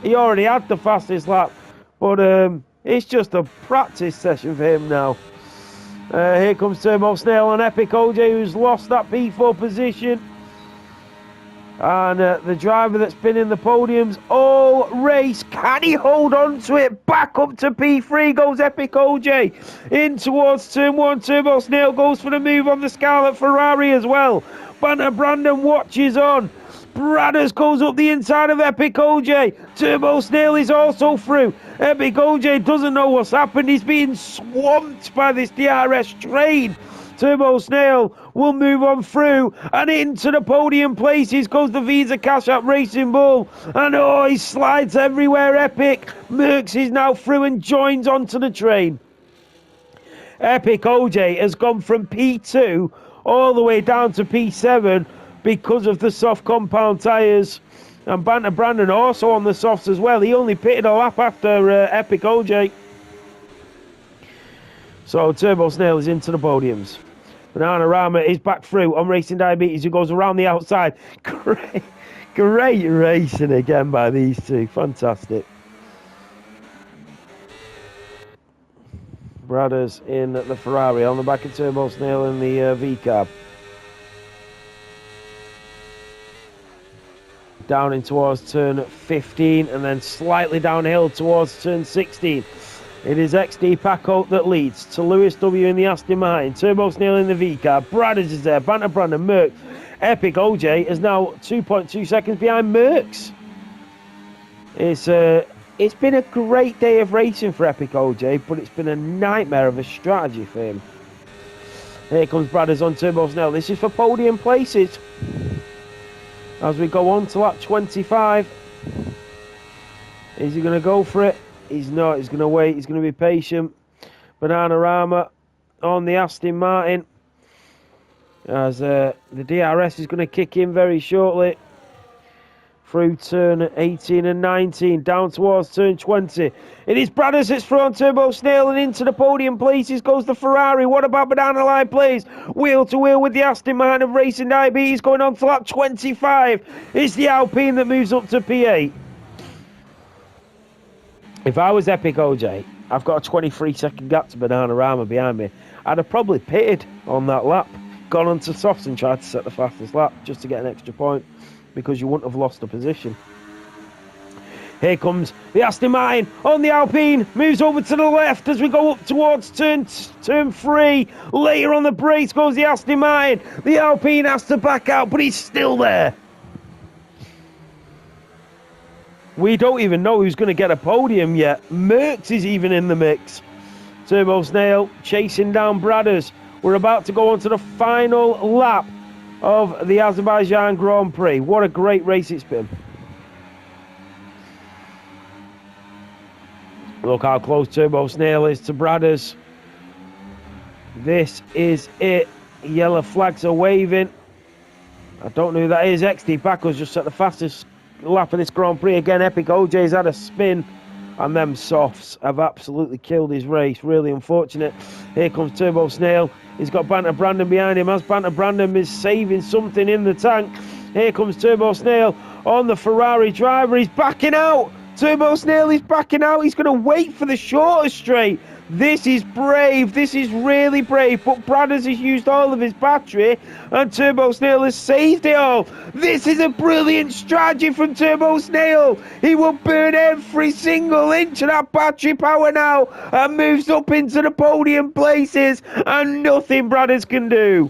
He already had the fastest lap, but it's just a practice session for him now. Here comes Turbo Snail and Epic OJ, who's lost that P4 position. And the driver that's been in the podiums all race, can he hold on to it? Back up to P3 goes Epic OJ. In towards turn 1, Turbo Snail goes for the move on the Scarlet Ferrari as well. Banter Brandon watches on. Bradders goes up the inside of Epic OJ. Turbo Snail is also through. Epic OJ doesn't know what's happened. He's being swamped by this DRS train. Turbo Snail will move on through, and into the podium places goes the Visa Cash App Racing Bull. And oh, he slides everywhere, Epic. Merckx is now through and joins onto the train. Epic OJ has gone from P2 all the way down to P7 because of the soft compound tyres. And Banter Brandon also on the softs as well. He only pitted a lap after Epic OJ. So Turbo Snail is into the podiums. Bananarama is back through on Racing Diabetes, who goes around the outside. Great racing again by these two. Fantastic. Bradders in the Ferrari on the back of Turbo Snail in the V-cab. Down in towards turn 15 and then slightly downhill towards turn 16. It is XD Paco that leads to Lewis W in the Aston Martin. Turbo Snail in the V-car. Bradders is there. Banter Brandon, Merckx. Epic OJ is now 2.2 seconds behind Merckx. It's been a great day of racing for Epic OJ, but it's been a nightmare of a strategy for him. Here comes Bradders on Turbo Snail. This is for podium places. As we go on to lap 25. Is he going to go for it? He's not. He's going to wait. He's going to be patient. Bananarama on the Aston Martin. As the DRS is going to kick in very shortly. Through turn 18 and 19. Down towards turn 20. It is Bradders that's through on Turbo Snail, and into the podium places goes the Ferrari. What about Banana Line Plays? Wheel to wheel with the Aston Martin of Racing Diabetes going on to lap 25. It's the Alpine that moves up to P8. If I was Epic OJ, I've got a 23-second gap to Bananarama behind me. I'd have probably pitted on that lap, gone onto softs and tried to set the fastest lap just to get an extra point, because you wouldn't have lost a position. Here comes the Aston Martin on the Alpine, moves over to the left as we go up towards turn 3. Later on the brakes goes the Aston Martin. The Alpine has to back out, but he's still there. We don't even know who's going to get a podium yet. Merckx is even in the mix. Turbo Snail chasing down Bradders. We're about to go on to the final lap of the Azerbaijan Grand Prix. What a great race it's been. Look how close Turbo Snail is to Bradders. This is it. Yellow flags are waving. I don't know who that is. XD Baku's just set the fastest lap of this Grand Prix again. Epic OJ's had a spin, and them softs have absolutely killed his race. Really unfortunate. Here comes Turbo Snail. He's got Banter Brandon behind him as Banter Brandon is saving something in the tank. Here comes Turbo Snail on the Ferrari driver. He's backing out. Turbo Snail is backing out. He's going to wait for the shorter straight. This is brave. This is really brave. But Bradders has used all of his battery and Turbo Snail has saved it all. This is a brilliant strategy from Turbo Snail. He will burn every single inch of that battery power now and moves up into the podium places and nothing Bradders can do.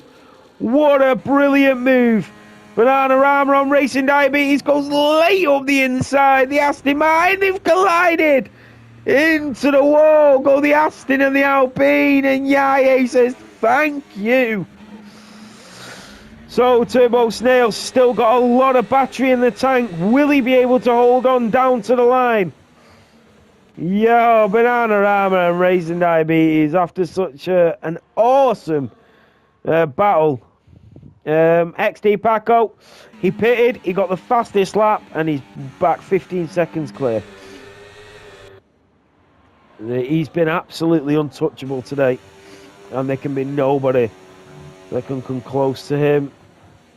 What a brilliant move. Banana Rama on Racing Diabetes goes late up the inside. The Aston Martin, they've collided. Into the wall go the Aston and the Alpine, and Yaye says thank you. So Turbo Snail still got a lot of battery in the tank. Will he be able to hold on down to the line? Yo, Banana Rama and Racing Diabetes after such an awesome battle. XD Paco, he pitted, he got the fastest lap, and he's back 15 seconds clear. He's been absolutely untouchable today, and there can be nobody that can come close to him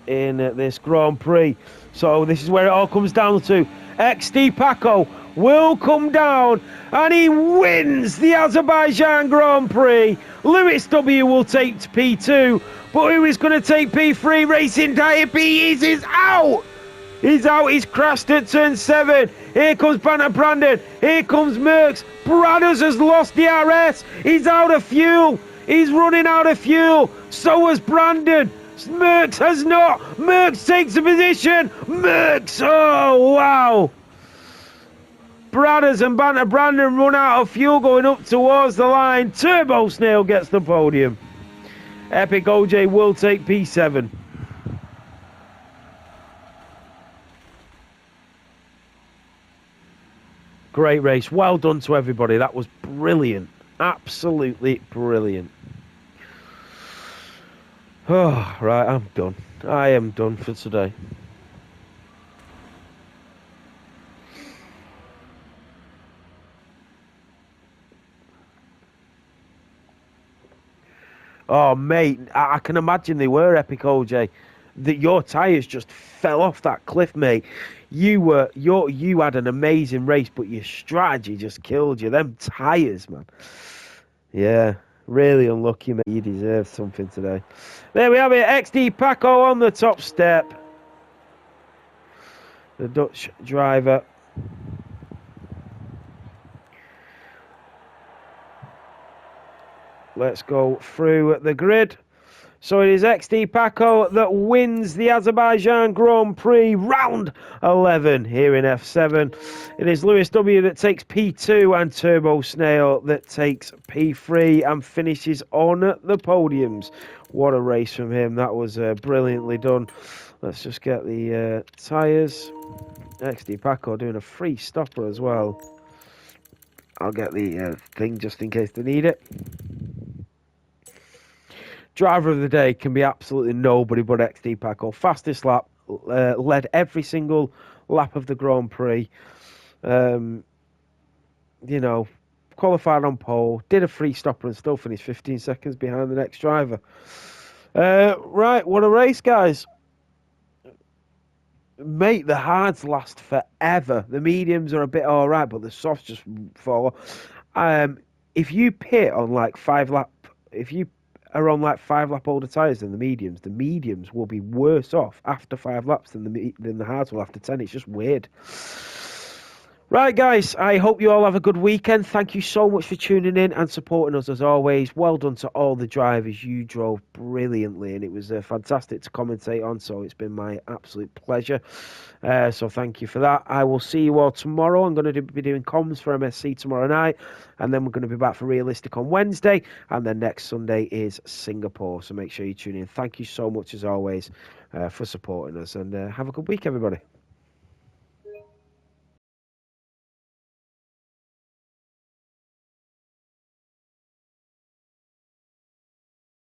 in this Grand Prix. So this is where it all comes down to. XD Paco will come down and he wins the Azerbaijan Grand Prix. Lewis W will take P2, but who is going to take P3? Racing Diabetes is out. He's out, he's crashed at turn 7. Here comes Banter Brandon. Here comes Merckx. Bradders has lost the RS. He's out of fuel. He's running out of fuel. So has Brandon. Merckx has not. Merckx takes a position. Merckx, oh wow. Bradders and Banter Brandon run out of fuel going up towards the line. Turbo Snail gets the podium. Epic OJ will take P7. Great race. Well done to everybody. That was brilliant. Absolutely brilliant. Oh, right, I'm done. I am done for today. Oh, mate, I can imagine they were, Epic OJ. That your tyres just fell off that cliff, mate. You had an amazing race, but your strategy just killed you. Them tyres, man. Yeah, really unlucky, mate. You deserve something today. There we have it. XD Paco on the top step. The Dutch driver. Let's go through the grid. So it is XD Paco that wins the Azerbaijan Grand Prix round 11 here in F7. It is Lewis W that takes P2 and Turbo Snail that takes P3 and finishes on the podiums. What a race from him. That was brilliantly done. Let's just get the tyres. XD Paco doing a free stopper as well. I'll get the thing just in case they need it. Driver of the day can be absolutely nobody but XD Paco. Fastest lap, led every single lap of the Grand Prix. You know, qualified on pole, did a free stopper and still finished 15 seconds behind the next driver. Right, what a race, guys. Mate, the hards last forever. The mediums are a bit alright, but the softs just fall off. If you pit on like 5 lap, if you are on like 5 lap older tyres than the mediums will be worse off after 5 laps than the hards will after 10. It's just weird. Right, guys, I hope you all have a good weekend. Thank you so much for tuning in and supporting us as always. Well done to all the drivers. You drove brilliantly and it was fantastic to commentate on, so it's been my absolute pleasure. So thank you for that. I will see you all tomorrow. I'm going to be doing comms for MSC tomorrow night, and then we're going to be back for Realistic on Wednesday, and then next Sunday is Singapore. So make sure you tune in. Thank you so much as always for supporting us, and have a good week, everybody.